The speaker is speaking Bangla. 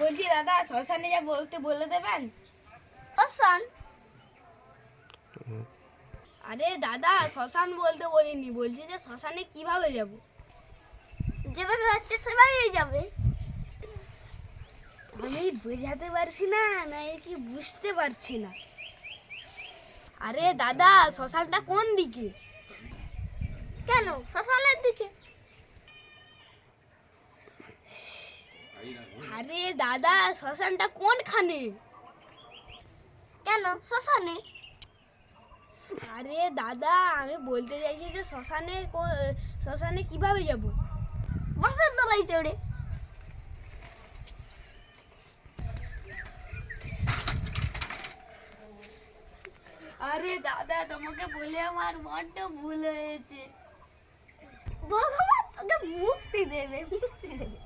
বলছি দাদা, শ্মশানে যাবো, একটু বলে দেবেন? শ্মশান? আরে দাদা, শ্মশান বলতে বলিনি, বলছি যে শ্মশানে কিভাবে যাব? যেভাবে হচ্ছে সেভাবেই যাবে। আমি বোঝাতে পারছি না, না কি বুঝতে পারছি না? আরে দাদা, শ্মশানটা কোন দিকে? কেন শ্মশানের দিকে? আরে দাদা, শ্মশানটা কোনখানে? কেন শ্মশানে? আরে দাদা, আমি বলতে চাইছি যে শ্মশানে কিভাবে যাব? বাসের তলায় চড়ে। আরে দাদা, তোমাকে বলে আমার বড্ড ভুল হয়েছে। ভগবান তোকে মুক্তি দেবে, মুক্তি দেবে।